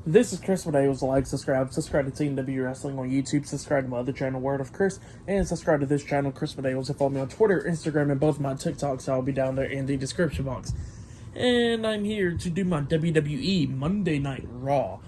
This is Chris Videos. Like, subscribe to Team W Wrestling on YouTube, subscribe to my other channel, Word of Chris, and subscribe to this channel, Chris Videos, and follow me on Twitter, Instagram, and both my TikToks. I'll be down there in the description box. And I'm here to do my WWE Monday Night Raw,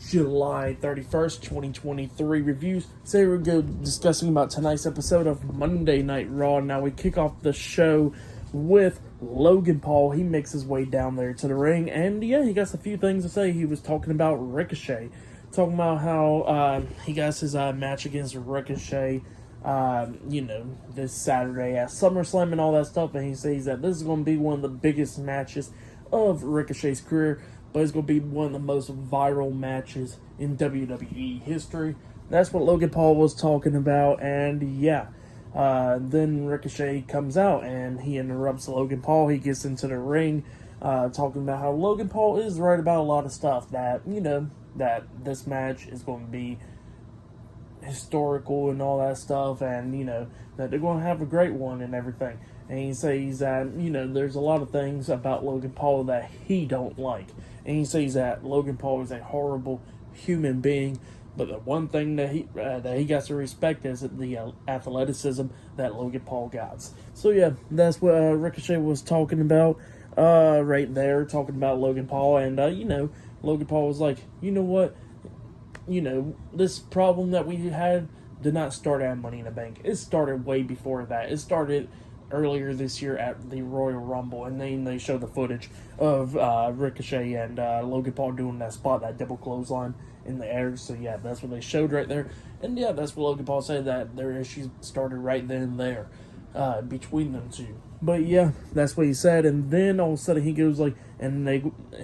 July 31st, 2023 reviews. Today we're going to be discussing about tonight's episode of Monday Night Raw. Now we kick off the show with Logan Paul. He makes his way down there to the ring, and yeah, he got a few things to say. He was talking about Ricochet, talking about how he got his match against Ricochet, this Saturday at SummerSlam and all that stuff, and he says that this is going to be one of the biggest matches of Ricochet's career, but it's going to be one of the most viral matches in WWE history. That's what Logan Paul was talking about, and yeah. Then Ricochet comes out and he interrupts Logan Paul. He gets into the ring, talking about how Logan Paul is right about a lot of stuff, that, that this match is going to be historical and all that stuff, and, that they're going to have a great one and everything. And he says that, there's a lot of things about Logan Paul that he don't like. And he says that Logan Paul is a horrible human being, but the one thing that he got to respect is the athleticism that Logan Paul got. So yeah, that's what Ricochet was talking about right there, talking about Logan Paul. And, Logan Paul was like, you know what? This problem that we had did not start at Money in the Bank. It started way before that. It started earlier this year at the Royal Rumble, and then they showed the footage of Ricochet and Logan Paul doing that spot, that double clothesline in the air. So yeah, that's what they showed right there, and yeah, that's what Logan Paul said, that their issues started right then and there between them two. But yeah, that's what he said, and then all of a sudden he goes like, and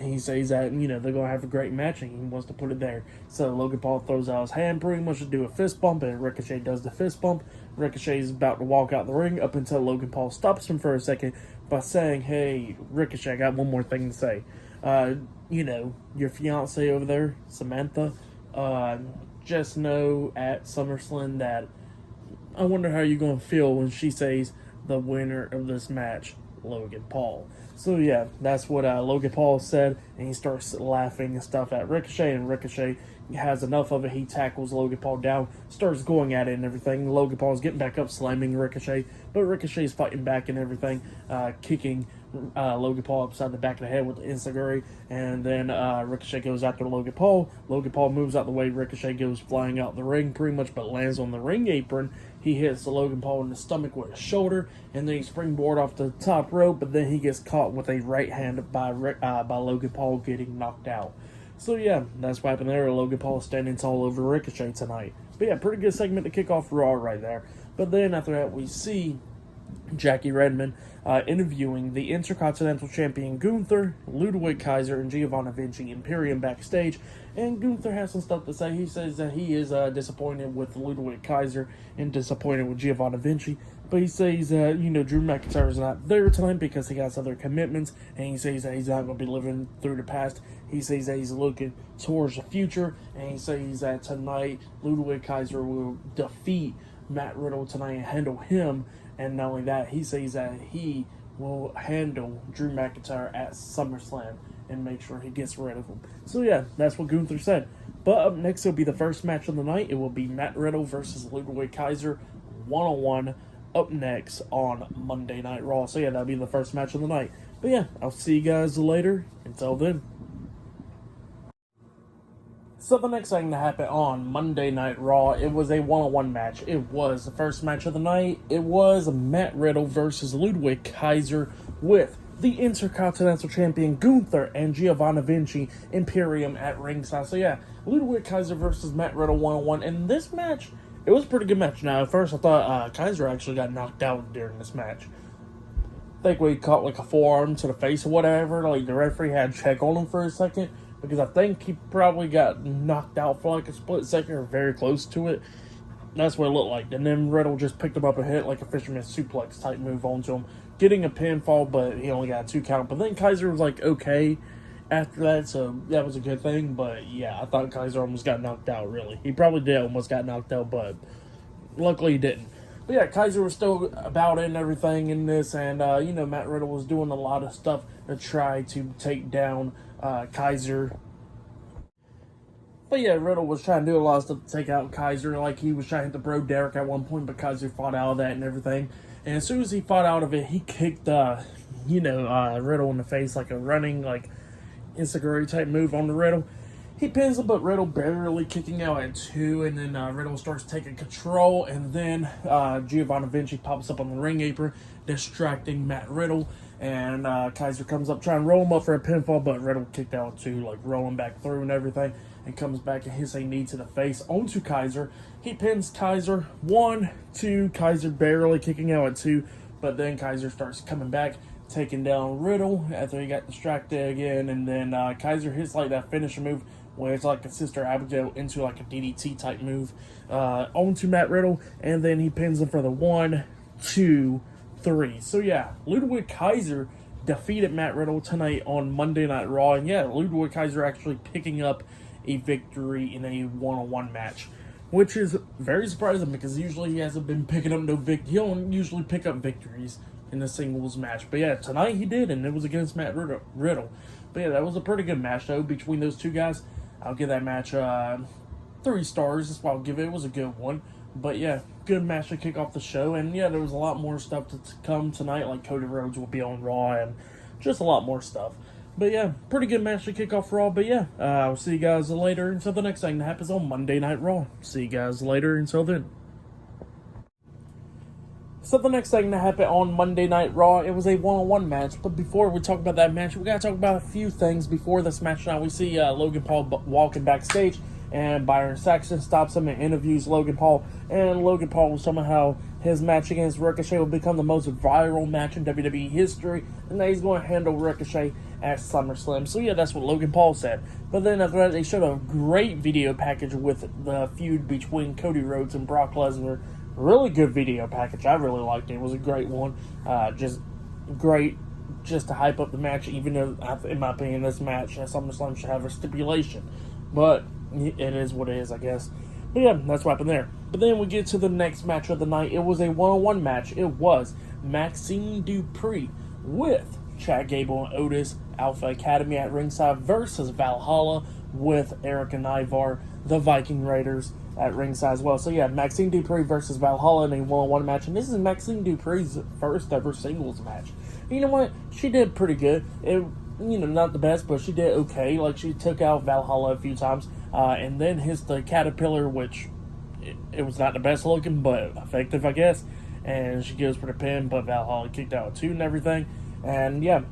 he says that they're gonna have a great match, and he wants to put it there. So Logan Paul throws out his hand pretty much to do a fist bump, and Ricochet does the fist bump. Ricochet is about to walk out the ring up until Logan Paul stops him for a second by saying, "Hey, Ricochet, I got one more thing to say. Your fiance over there, Samantha, just know at SummerSlam that I wonder how you're going to feel when she says the winner of this match, Logan Paul." So yeah, that's what Logan Paul said, and he starts laughing and stuff at Ricochet, and Ricochet has enough of it. He tackles Logan Paul down, starts going at it and everything. Logan Paul's getting back up, slamming Ricochet, but Ricochet's fighting back and everything, kicking Logan Paul upside the back of the head with the enziguri, and then Ricochet goes after Logan Paul. Logan Paul moves out the way. Ricochet goes flying out the ring pretty much, but lands on the ring apron. He hits Logan Paul in the stomach with a shoulder, and then he springboard off the top rope, but then he gets caught with a right hand by Logan Paul, getting knocked out. So yeah, that's what happened there. Logan Paul standing tall over Ricochet tonight. But yeah, pretty good segment to kick off Raw right there. But then after that, we see Jackie Redmond interviewing the Intercontinental Champion Gunther, Ludwig Kaiser, and Giovanni Vinci Imperium backstage. And Gunther has some stuff to say. He says that he is disappointed with Ludwig Kaiser and disappointed with Giovanni Vinci. But he says that, Drew McIntyre is not there tonight because he has other commitments. And he says that he's not going to be living through the past. He says that he's looking towards the future. And he says that tonight, Ludwig Kaiser will defeat Matt Riddle tonight and handle him. And not only that, he says that he will handle Drew McIntyre at SummerSlam and make sure he gets rid of him. So yeah, that's what Gunther said. But up next, it'll be the first match of the night. It will be Matt Riddle versus Ludwig Kaiser, one-on-one, up next on Monday Night Raw. So yeah, that'll be the first match of the night. But yeah, I'll see you guys later. Until then. So the next thing to happen on Monday Night Raw, it was a one-on-one match. It was the first match of the night. It was Matt Riddle versus Ludwig Kaiser with the Intercontinental Champion Gunther and Giovanni Vinci Imperium at ringside. So yeah, Ludwig Kaiser versus Matt Riddle one-on-one. And this match, it was a pretty good match. Now, at first I thought Kaiser actually got knocked out during this match. I think we caught like a forearm to the face or whatever. Like the referee had to check on him for a second, because I think he probably got knocked out for like a split second or very close to it. That's what it looked like. And then Riddle just picked him up and hit like a fisherman suplex type move onto him, getting a pinfall, but he only got a 2 count. But then Kaiser was like okay after that, so that was a good thing. But yeah, I thought Kaiser almost got knocked out, really. He probably did almost got knocked out, but luckily he didn't. But yeah, Kaiser was still about it and everything in this, and Matt Riddle was doing a lot of stuff to try to take down Kaiser. But yeah, Riddle was trying to do a lot of stuff to take out Kaiser. Like, he was trying to hit the Bro Derek at one point, but Kaiser fought out of that and everything. And as soon as he fought out of it, he kicked, Riddle in the face, like a running, like, Insecurity type move on the Riddle. He pins him, but Riddle barely kicking out at 2, and then Riddle starts taking control, and then Giovanni Vinci pops up on the ring apron, distracting Matt Riddle, and Kaiser comes up trying to roll him up for a pinfall, but Riddle kicked out too, like rolling back through and everything, and comes back and hits a knee to the face onto Kaiser. He pins Kaiser, 1, 2, Kaiser barely kicking out at 2, but then Kaiser starts coming back, taking down Riddle after he got distracted again, and then Kaiser hits like that finisher move where it's like a Sister Abigail into like a DDT type move onto Matt Riddle, and then he pins him for the 1, 2, 3. So yeah, Ludwig Kaiser defeated Matt Riddle tonight on Monday Night Raw, and yeah, Ludwig Kaiser actually picking up a victory in a one-on-one match, which is very surprising because usually he hasn't been picking up no he don't usually pick up victories in a singles match. But yeah, tonight he did, and it was against Matt Riddle. But yeah, that was a pretty good match though between those two guys. I'll give that match 3 stars. That's what I'll give it. It was a good one. But yeah, good match to kick off the show. And yeah, there was a lot more stuff to come tonight, like Cody Rhodes will be on Raw and just a lot more stuff. But yeah, pretty good match to kick off Raw. But yeah, I'll see you guys later until the next thing that happens on Monday Night Raw. See you guys later until then. So the next thing that happened on Monday Night Raw, it was a one-on-one match. But before we talk about that match, we got to talk about a few things before this match. Now we see Logan Paul walking backstage, and Byron Saxton stops him and interviews Logan Paul. And Logan Paul was talking about how his match against Ricochet will become the most viral match in WWE history, and that he's going to handle Ricochet at SummerSlam. So yeah, that's what Logan Paul said. But then after that, they showed a great video package with the feud between Cody Rhodes and Brock Lesnar. Really good video package. I really liked it. It was a great one. Just great just to hype up the match, even though, in my opinion, this match at SummerSlam should have a stipulation. But it is what it is, I guess. But yeah, that's what happened there. But then we get to the next match of the night. It was a one-on-one match. It was Maxine Dupree with Chad Gable and Otis, Alpha Academy at ringside, versus Valhalla with Eric and Ivar, the Viking Raiders, at ringside as well. So yeah, Maxine Dupree versus Valhalla in a one-on-one match, and this is Maxine Dupree's first ever singles match. You know what? She did pretty good. Not the best, but she did okay. Like, she took out Valhalla a few times, and then hits the Caterpillar, which it was not the best looking, but effective, I guess. And she goes for the pin, but Valhalla kicked out too and everything. And yeah,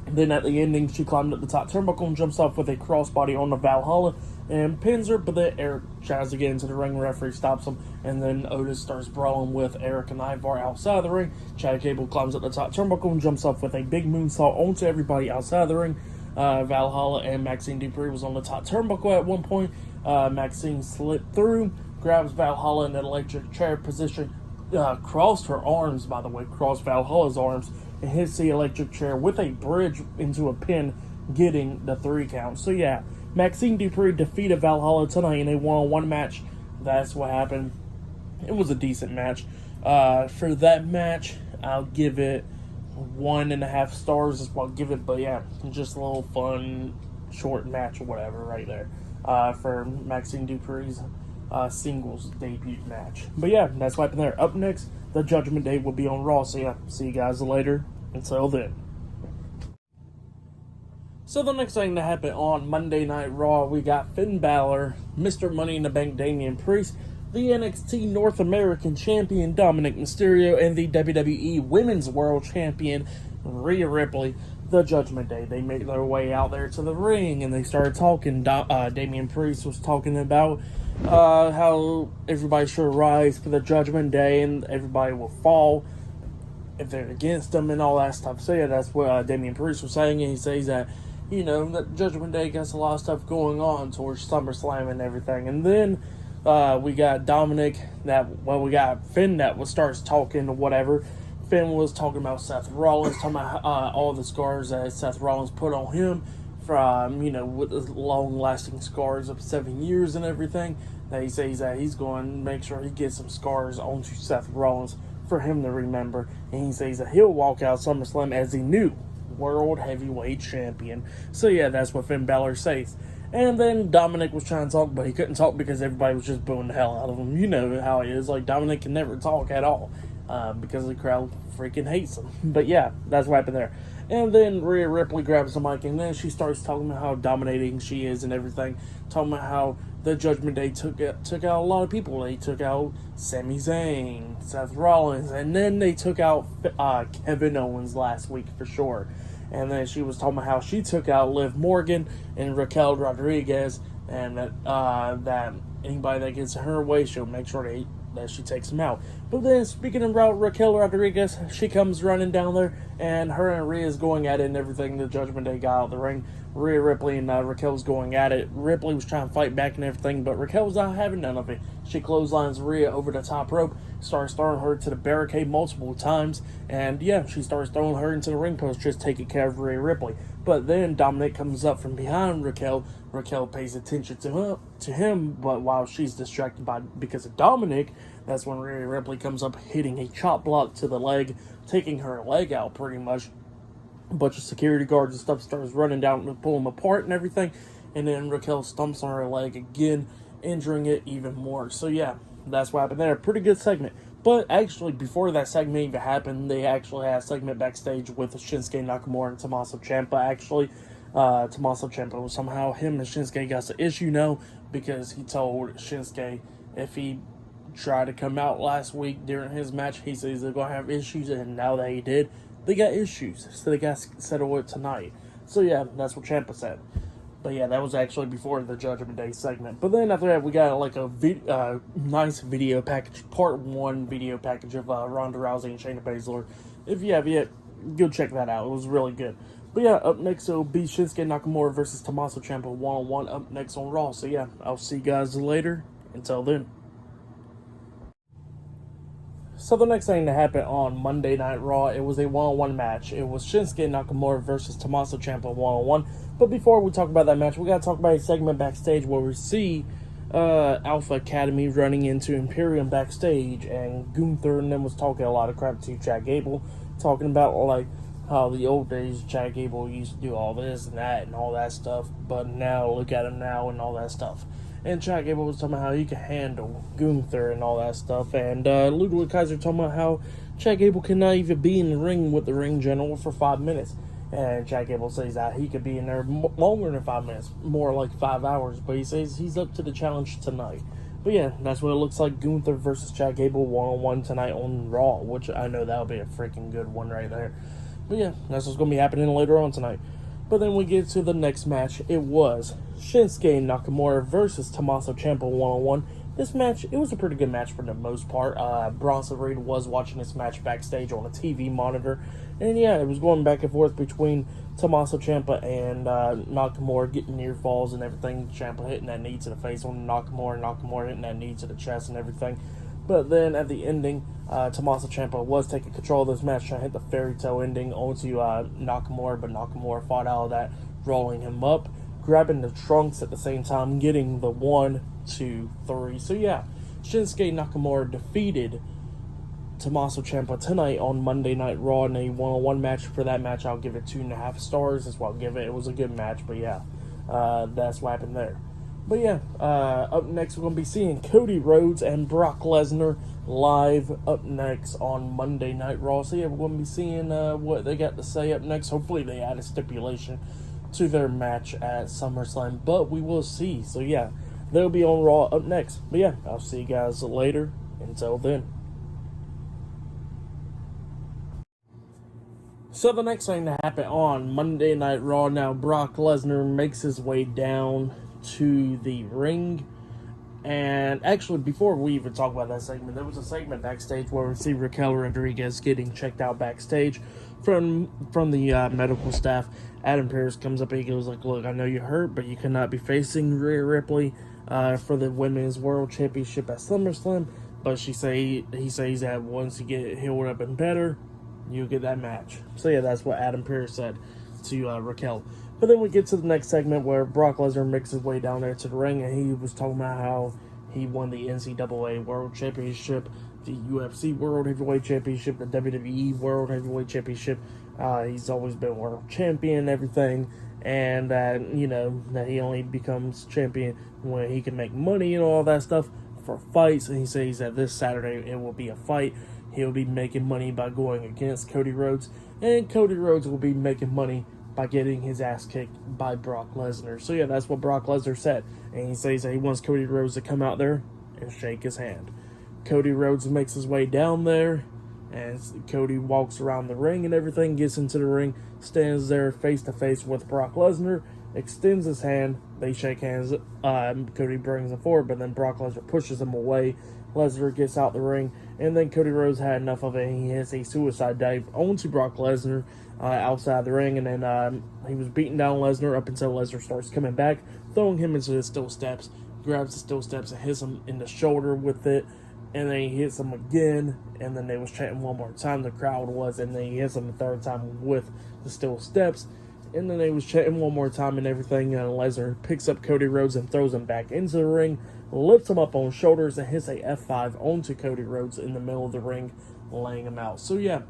then at the ending, she climbed up the top turnbuckle and jumps off with a crossbody on the Valhalla and pins her, but then Eric tries to get into the ring. Referee stops him, and then Otis starts brawling with Eric and Ivar outside the ring. Chad Gable climbs up the top turnbuckle and jumps off with a big moonsault onto everybody outside the ring. Valhalla and Maxine Dupree was on the top turnbuckle at one point. Maxine slipped through, grabs Valhalla in an electric chair position, crossed her arms, by the way, crossed Valhalla's arms, and hits the electric chair with a bridge into a pin, getting the 3 count. So yeah, Maxine Dupree defeated Valhalla tonight in a one-on-one match. That's what happened. It was a decent match. For that match, I'll give it 1.5 stars. Is what I'll give it. But yeah, just a little fun, short match or whatever right there for Maxine Dupree's singles debut match. But yeah, that's what happened there. Up next, the Judgment Day will be on Raw. So yeah, see you guys later. Until then. So the next thing that happened on Monday Night Raw, we got Finn Balor, Mr. Money in the Bank Damian Priest, the NXT North American Champion Dominic Mysterio, and the WWE Women's World Champion Rhea Ripley, the Judgment Day. They made their way out there to the ring, and they started talking. Damian Priest was talking about how everybody should rise for the Judgment Day, and everybody will fall if they're against them, and all that stuff. So yeah, that's what Damian Priest was saying, and he says that that Judgment Day got a lot of stuff going on towards SummerSlam and everything. And then we got we got Finn that starts talking or whatever. Finn was talking about Seth Rollins, talking about all the scars that Seth Rollins put on him from, with the long-lasting scars of 7 years and everything. That he says that he's going to make sure he gets some scars onto Seth Rollins for him to remember. And he says that he'll walk out SummerSlam as the new World Heavyweight Champion. So yeah, that's what Finn Balor says. And then Dominic was trying to talk, but he couldn't talk because everybody was just booing the hell out of him. You know how he is. Like, Dominic can never talk at all because the crowd freaking hates him. But yeah, that's what happened there. And then Rhea Ripley grabs the mic, and then she starts talking about how dominating she is and everything. Talking about how the Judgment Day took out a lot of people. They took out Sami Zayn, Seth Rollins, and then they took out Kevin Owens last week for sure. And then she was talking about how she took out Liv Morgan and Raquel Rodriguez, and that anybody that gets in her way, she'll make sure that she takes them out. But then, speaking about Raquel Rodriguez, she comes running down there, and her and Rhea's going at it and everything. The Judgment Day got out of the ring. Rhea Ripley and Raquel's going at it. Ripley was trying to fight back and everything, but Raquel was not having none of it. She clotheslines Rhea over the top rope, starts throwing her to the barricade multiple times, and yeah, she starts throwing her into the ring post, just taking care of Rhea Ripley. But then Dominic comes up from behind Raquel. Raquel pays attention to him, but while she's distracted because of Dominic, that's when Rhea Ripley comes up hitting a chop block to the leg, taking her leg out pretty much. A bunch of security guards and stuff starts running down to pull them apart and everything, and then Raquel stumps on her leg again, injuring it even more. So yeah, that's what happened there. Pretty good segment. But actually, before that segment even happened, they actually had a segment backstage with Shinsuke Nakamura and Tommaso Ciampa. Actually, Tommaso Ciampa was somehow, him and Shinsuke got an issue now because he told Shinsuke if he tried to come out last week during his match, he says they're going to have issues, and now that he did, they got issues, so they got to settle it tonight. So yeah, that's what Ciampa said. But yeah, that was actually before the Judgment Day segment. But then after that, we got like a nice video package, part 1 video package of Ronda Rousey and Shayna Baszler. If you have yet, go check that out. It was really good. But yeah, up next it'll be Shinsuke Nakamura versus Tommaso Ciampa 1-on-1 up next on Raw. So yeah, I'll see you guys later. Until then. So the next thing that happened on Monday Night Raw, it was a 1-on-1 match. It was Shinsuke Nakamura versus Tommaso Ciampa 1-on-1. But before we talk about that match, we got to talk about a segment backstage where we see Alpha Academy running into Imperium backstage, and Gunther and them was talking a lot of crap to Chad Gable, talking about like how the old days Chad Gable used to do all this and that and all that stuff, but now look at him now and all that stuff. And Chad Gable was talking about how he can handle Gunther and all that stuff. And Ludwig Kaiser talking about how Chad Gable cannot even be in the ring with the ring general for 5 minutes. And Chad Gable says that he could be in there longer than 5 minutes, more like 5 hours. But he says he's up to the challenge tonight. But yeah, that's what it looks like. Gunther versus Chad Gable 1-on-1 tonight on Raw, which I know that'll be a freaking good one right there. But yeah, that's what's going to be happening later on tonight. But then we get to the next match. It was Shinsuke Nakamura versus Tommaso Ciampa 1-on-1. This match, it was a pretty good match for the most part. Bronson Reed was watching this match backstage on a TV monitor. And yeah, it was going back and forth between Tommaso Ciampa and Nakamura getting near falls and everything. Ciampa hitting that knee to the face on Nakamura, Nakamura hitting that knee to the chest and everything. But then at the ending, Tommaso Ciampa was taking control of this match, trying to hit the fairy tale ending onto Nakamura, but Nakamura fought out of that, rolling him up, grabbing the trunks at the same time, getting the 1, 2, 3. So yeah, Shinsuke Nakamura defeated Tommaso Ciampa tonight on Monday Night Raw in a 1-on-1 match. For that match, I'll give it 2.5 stars. That's what I'll give it. It was a good match, but yeah, that's what happened there. But yeah, up next we're going to be seeing Cody Rhodes and Brock Lesnar live up next on Monday Night Raw. So yeah, we're going to be seeing what they got to say up next. Hopefully they add a stipulation to their match at SummerSlam, but we will see. So yeah, they'll be on Raw up next. But yeah, I'll see you guys later. Until then. So the next thing that happened on Monday Night Raw, now Brock Lesnar makes his way down to the ring. And actually, before we even talk about that segment, there was a segment backstage where we see Raquel Rodriguez getting checked out backstage from the medical staff. Adam Pearce comes up and he goes like, "Look, I know you're hurt, but you cannot be facing Rhea Ripley for the Women's World Championship at SummerSlam." But he says that once you get healed up and better, you'll get that match. So yeah, that's what Adam Pearce said to Raquel. But then we get to the next segment where Brock Lesnar makes his way down there to the ring, and he was talking about how he won the NCAA World Championship, the UFC World Heavyweight Championship, the WWE World Heavyweight Championship. He's always been world champion and everything. and that, you know, that he only becomes champion when he can make money and all that stuff for fights. And he says that this Saturday it will be a fight. He'll be making money by going against Cody Rhodes, and Cody Rhodes will be making money by getting his ass kicked by Brock Lesnar. So yeah, that's what Brock Lesnar said. And he says that he wants Cody Rhodes to come out there and shake his hand. Cody Rhodes makes his way down there, and Cody walks around the ring and everything, gets into the ring, stands there face to face with Brock Lesnar, extends his hand, they shake hands. Cody brings him forward, but then Brock Lesnar pushes him away. Lesnar gets out the ring, and then Cody Rhodes had enough of it. He hits a suicide dive onto Brock Lesnar outside the ring, and then he was beating down Lesnar up until Lesnar starts coming back, throwing him into the steel steps, grabs the steel steps and hits him in the shoulder with it, and then he hits him again, and then they was chanting one more time, the crowd was, and then he hits him the third time with the steel steps, and then they was chanting one more time and everything, and Lesnar picks up Cody Rhodes and throws him back into the ring, lifts him up on shoulders, and hits a F5 onto Cody Rhodes in the middle of the ring, laying him out. So yeah,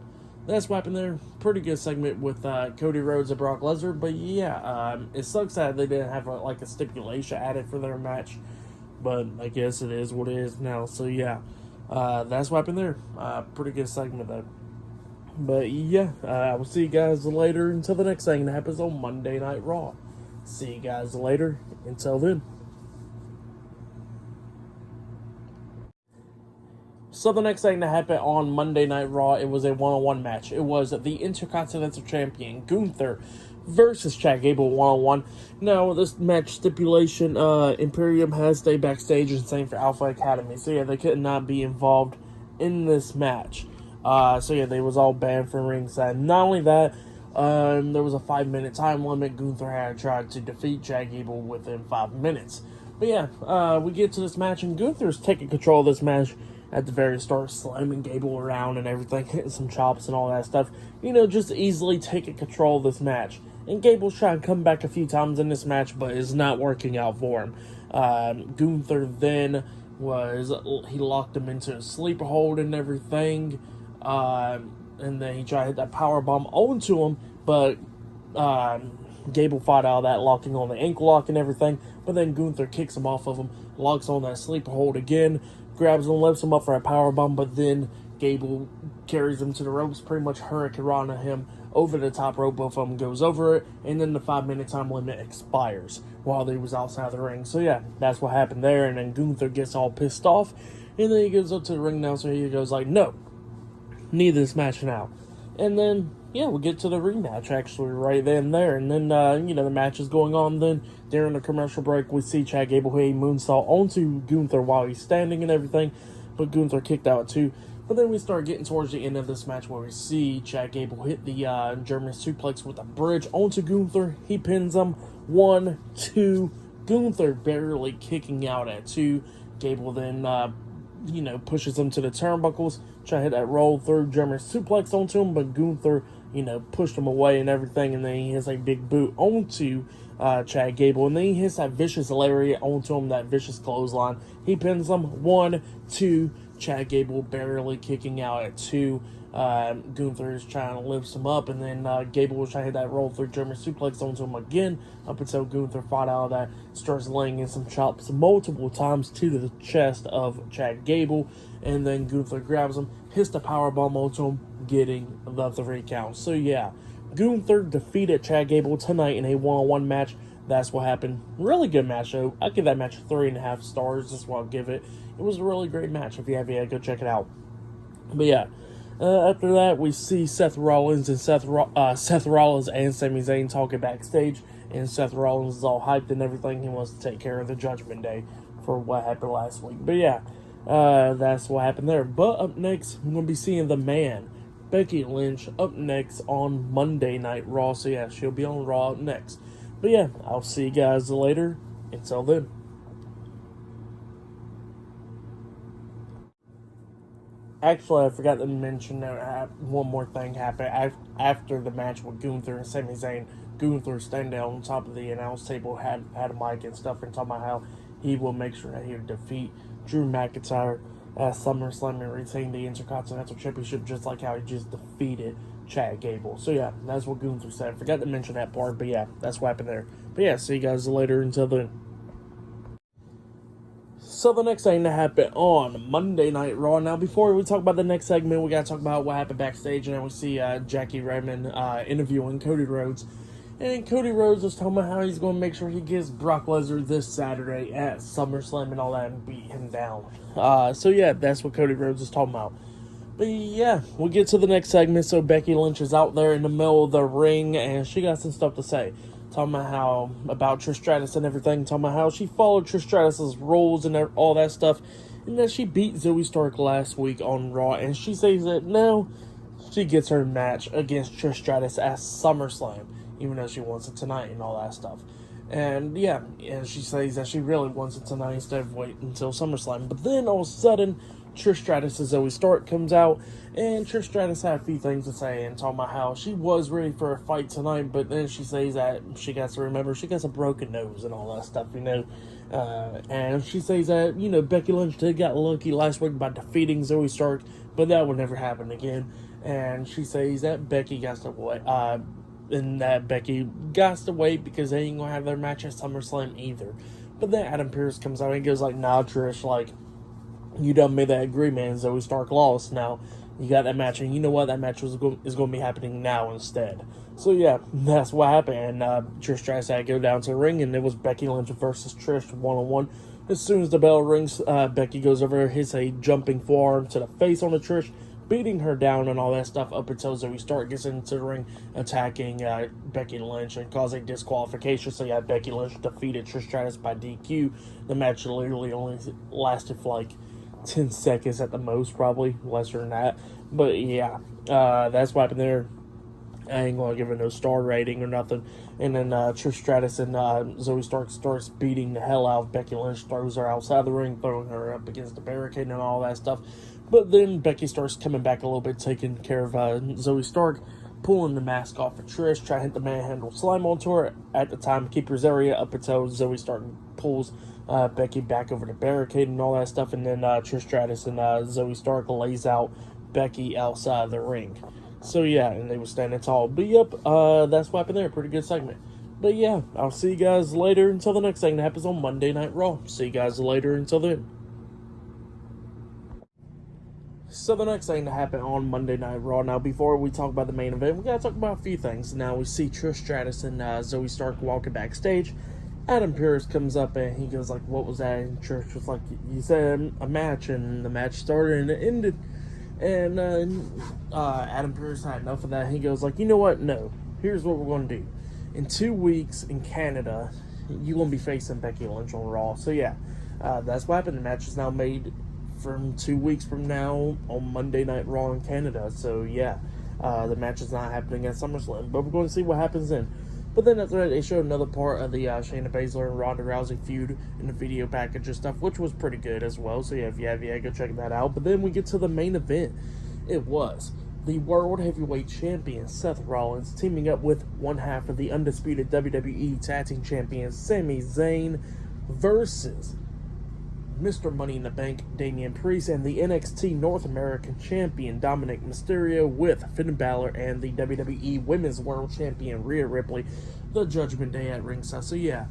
that's what happened there. Pretty good segment with Cody Rhodes and Brock Lesnar, but yeah, it sucks that they didn't have a stipulation added for their match, but I guess it is what it is now. So yeah, that's what happened there. Pretty good segment though. But yeah, I will see you guys later until the next thing that happens on Monday Night Raw. See you guys later. Until then. So the next thing that happened on Monday Night Raw, it was a one-on-one match. It was the Intercontinental Champion Gunther versus Chad Gable one-on-one. Now, this match stipulation, Imperium has stayed backstage and same for Alpha Academy. So yeah, they could not be involved in this match. So yeah, they was all banned from ringside. Not only that, there was a 5-minute time limit. Gunther had tried to defeat Chad Gable within 5 minutes. But yeah, we get to this match, and Gunther's taking control of this match at the very start, slamming Gable around and everything, hitting some chops and all that stuff. You know, just easily taking control of this match. And Gable's trying to come back a few times in this match, but it's not working out for him. Gunther then he locked him into a sleeper hold and everything. And then he tried to hit that powerbomb onto him, but Gable fought out of that, locking on the ankle lock and everything. But then Gunther kicks him off of him, locks on that sleeper hold again, grabs him, lifts him up for a powerbomb, but then Gable carries him to the ropes, pretty much hurricanrana him over the top rope. Both of them goes over it, and then the 5-minute time limit expires while they was outside the ring. So yeah, that's what happened there, and then Gunther gets all pissed off, and then he goes up to the ring announcer, he goes like, no, need this match now. And then, yeah, we get to the rematch actually right then and there. And then, the match is going on. Then during the commercial break, we see Chad Gable hit a moonsault onto Gunther while he's standing and everything. But Gunther kicked out too. But then we start getting towards the end of this match where we see Chad Gable hit the German suplex with a bridge onto Gunther. He pins him. 1, 2. Gunther barely kicking out at 2. Gable then pushes him to the turnbuckles, try to hit that roll through German suplex onto him, but Gunther, pushed him away and everything, and then he hits a big boot onto Chad Gable, and then he hits that vicious lariat onto him, that vicious clothesline. He pins him. 1, 2, Chad Gable barely kicking out at 2. Gunther is trying to lift him up, and then Gable was trying to hit that roll through German suplex onto him again, up until Gunther fought out of that, starts laying in some chops multiple times to the chest of Chad Gable, and then Gunther grabs him, hits the powerbomb onto him, getting the 3 count. So yeah, Gunther defeated Chad Gable tonight in a one-on-one match. That's what happened. Really good match, though. I give that match 3.5 stars. That's what I'll give it. It was a really great match. If you have yet, go check it out. But yeah, after that, we see Seth Rollins and Seth Rollins and Sami Zayn talking backstage, and Seth Rollins is all hyped and everything. He wants to take care of the Judgment Day for what happened last week. But yeah, that's what happened there. But up next, we're going to be seeing the man, Becky Lynch, up next on Monday Night Raw. So yeah, she'll be on Raw up next. But yeah, I'll see you guys later. Until then. Actually, I forgot to mention that one more thing happened after the match with Gunther and Sami Zayn. Gunther standing on top of the announce table had a mic and stuff and talking about how he will make sure that he would defeat Drew McIntyre at SummerSlam and retain the Intercontinental Championship, just like how he just defeated Chad Gable. So yeah, that's what Gunther said. Forgot to mention that part, but yeah, that's what happened there. But yeah, see you guys later until then. So the next thing that happened on Monday Night Raw. Now, before we talk about the next segment, we gotta talk about what happened backstage, and then we see Jackie Redmond interviewing Cody Rhodes. And Cody Rhodes was talking about how he's going to make sure he gets Brock Lesnar this Saturday at SummerSlam and all that and beat him down. So yeah, that's what Cody Rhodes is talking about. But yeah, we'll get to the next segment. So Becky Lynch is out there in the middle of the ring, and she got some stuff to say. Talking about Trish Stratus and everything. Talking about how she followed Trish Stratus's rules and all that stuff. And that she beat Zoey Stark last week on Raw. And she says that now she gets her match against Trish Stratus at SummerSlam, even though she wants it tonight and all that stuff. And yeah, and she says that she really wants it tonight instead of waiting until SummerSlam. But then all of a sudden, Trish Stratus and Zoey Stark comes out, and Trish Stratus had a few things to say and talking about how she was ready for a fight tonight, but then she says that she got to remember she got a broken nose and all that stuff, and she says that, Becky Lynch did get lucky last week by defeating Zoey Stark, but that would never happen again. And she says that Becky got to wait, because they ain't gonna have their match at SummerSlam either. But then Adam Pearce comes out and he goes like, nah, Trish, you done made that agreement and Zoey Stark lost. Now, you got that match, and you know what? That match is going to be happening now instead. So, yeah, that's what happened. And Trish Stratus had to go down to the ring, and it was Becky Lynch versus Trish one-on-one. As soon as the bell rings, Becky goes over, hits a jumping forearm to the face on the Trish, beating her down and all that stuff up until Zoey Stark gets into the ring, attacking Becky Lynch and causing disqualification. So, yeah, Becky Lynch defeated Trish Stratus by DQ. The match literally only lasted for 10 seconds at the most, probably lesser than that. But yeah, that's what happened there. I ain't gonna give it no star rating or nothing. And then Trish Stratus and Zoey Stark starts beating the hell out of Becky Lynch, throws her outside the ring, throwing her up against the barricade and all that stuff. But then Becky starts coming back a little bit, taking care of Zoey Stark, pulling the mask off of Trish, trying to hit the manhandle slam onto her at the time keeper's area up until Zoey Stark pulls Becky back over the barricade and all that stuff, and then Trish Stratus and Zoey Stark lays out Becky outside the ring. So yeah, and they were standing tall. But yep, that's what happened there. Pretty good segment. But yeah, I'll see you guys later until the next thing that happens on Monday Night Raw. See you guys later until then. So the next thing that happened on Monday Night Raw. Now, before we talk about the main event, we gotta talk about a few things. Now, we see Trish Stratus and Zoey Stark walking backstage. Adam Pearce comes up and he goes like, what was that? And Trish was like, you said a match, and the match started and it ended. And Adam Pearce had enough of that. He goes like, you know what? No. Here's what we're going to do. In 2 weeks in Canada, you're going to be facing Becky Lynch on Raw. So yeah, that's what happened. The match is now made from 2 weeks from now on Monday Night Raw in Canada. So yeah, the match is not happening at SummerSlam, but we're going to see what happens then. But then after that, they showed another part of the Shayna Baszler and Ronda Rousey feud in the video package and stuff, which was pretty good as well. So yeah, if you have, go check that out. But then we get to the main event. It was the World Heavyweight Champion Seth Rollins teaming up with one half of the undisputed WWE Tag Team Champions Sami Zayn versus Mr. Money in the Bank Damian Priest and the NXT North American Champion Dominic Mysterio with Finn Balor and the WWE Women's World Champion Rhea Ripley, the Judgment Day at ringside. So yeah,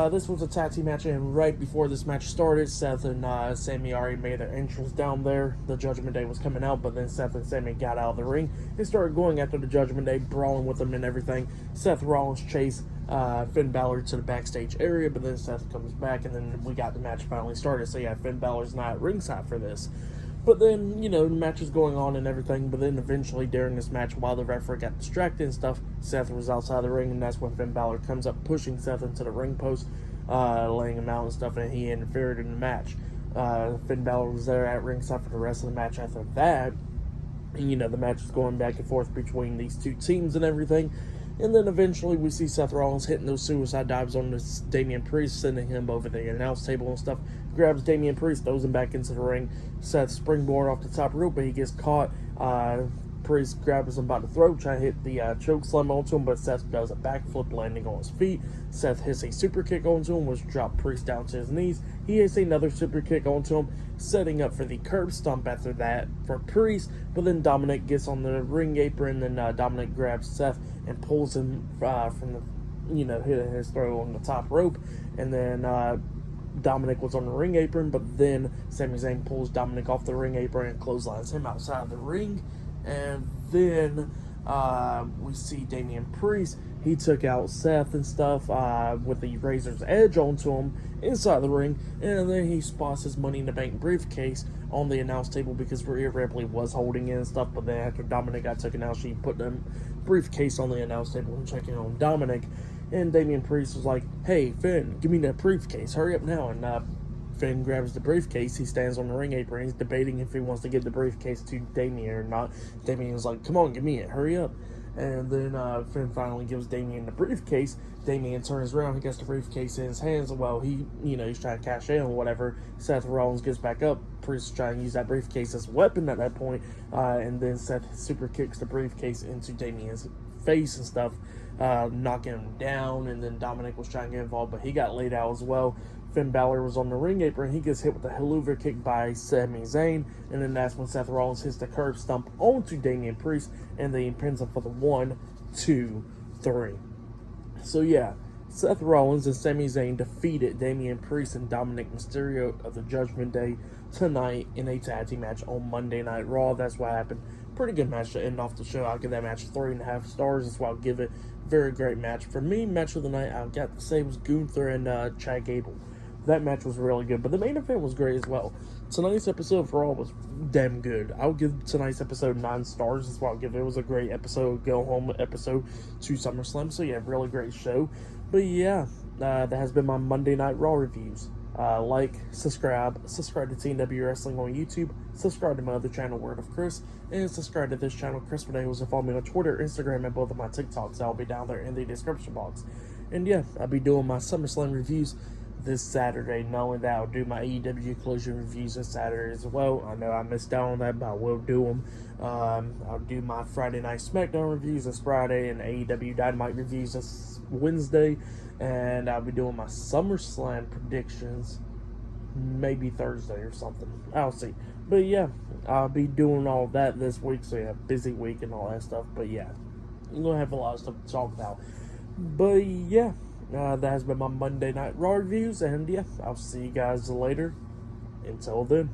this was a tag team match, and right before this match started, Seth and Sami already made their entrance down there. The Judgment Day was coming out, but then Seth and Sami got out of the ring and started going after the Judgment Day, brawling with them and everything. Seth Rollins chased Finn Balor to the backstage area, but then Seth comes back, and then we got the match finally started. So yeah, Finn Balor's not at ringside for this. But then, the match is going on and everything, but then eventually during this match, while the referee got distracted and stuff, Seth was outside the ring, and that's when Finn Balor comes up, pushing Seth into the ring post, laying him out and stuff, and he interfered in the match. Finn Balor was there at ringside for the rest of the match after that, and the match is going back and forth between these two teams and everything. And then eventually we see Seth Rollins hitting those suicide dives on this Damian Priest, sending him over the announce table and stuff. Grabs Damian Priest, throws him back into the ring. Seth springboard off the top rope, but he gets caught Priest grabs him by the throat, trying to hit the choke slam onto him, but Seth does a backflip, landing on his feet. Seth hits a super kick onto him, which drops Priest down to his knees. He hits another super kick onto him, setting up for the curb stomp after that for Priest. But then Dominic gets on the ring apron, and Dominic grabs Seth and pulls him from the, hitting his throat on the top rope. And then Dominic was on the ring apron, but then Sami Zayn pulls Dominic off the ring apron and clotheslines him outside of the ring. And then we see Damian Priest. He took out Seth and stuff with the Razor's Edge onto him inside the ring, and then he spots his Money in the Bank briefcase on the announce table because Rhea Ripley was holding it and stuff. But then after Dominic got taken out, she put the briefcase on the announce table and checking on Dominic. And Damian Priest was like, "Hey, Finn, give me that briefcase. Hurry up now." And Finn grabs the briefcase. He stands on the ring apron. He's debating if he wants to give the briefcase to Damian or not. Damian was like, "Come on, give me it. Hurry up." And then Finn finally gives Damian the briefcase. Damian turns around. He gets the briefcase in his hands. Well, he's trying to cash in or whatever. Seth Rollins gets back up. Priest is trying to use that briefcase as a weapon at that point. And then Seth super kicks the briefcase into Damian's face and stuff, knocking him down. And then Dominic was trying to get involved, but he got laid out as well. Finn Balor was on the ring apron. He gets hit with a helluva kick by Sami Zayn, and then that's when Seth Rollins hits the curb stomp onto Damian Priest, and then he pins him for the 1, 2, 3. So yeah, Seth Rollins and Sami Zayn defeated Damian Priest and Dominic Mysterio of the Judgment Day tonight in a tag team match on Monday Night Raw. That's what happened. Pretty good match to end off the show. I'll give that match 3.5 stars. That's why I'll give it. Very great match. For me, match of the night, I've got to say was Gunther and Chad Gable. That match was really good, but the main event was great as well. Tonight's episode of Raw was damn good. I'll give tonight's episode 9 stars. That's why I'll give it. It was a great episode, go home episode to SummerSlam. So yeah, really great show. But yeah, that has been my Monday Night Raw reviews. Like, subscribe to TNW Wrestling on YouTube, subscribe to my other channel, Word of Chris, and subscribe to this channel, Chris Videos, and follow me on Twitter, Instagram, and both of my TikToks. I'll be down there in the description box. And yeah, I'll be doing my SummerSlam reviews this Saturday. Not only that, I'll do my AEW Collision reviews this Saturday as well. I know I missed out on that, but I will do them. I'll do my Friday Night SmackDown reviews this Friday and AEW Dynamite reviews this Wednesday. And I'll be doing my SummerSlam predictions maybe Thursday or something. I'll see. But yeah, I'll be doing all that this week. So yeah, busy week and all that stuff. But yeah, I'm going to have a lot of stuff to talk about. But yeah, that has been my Monday Night Raw reviews. And yeah, I'll see you guys later. Until then.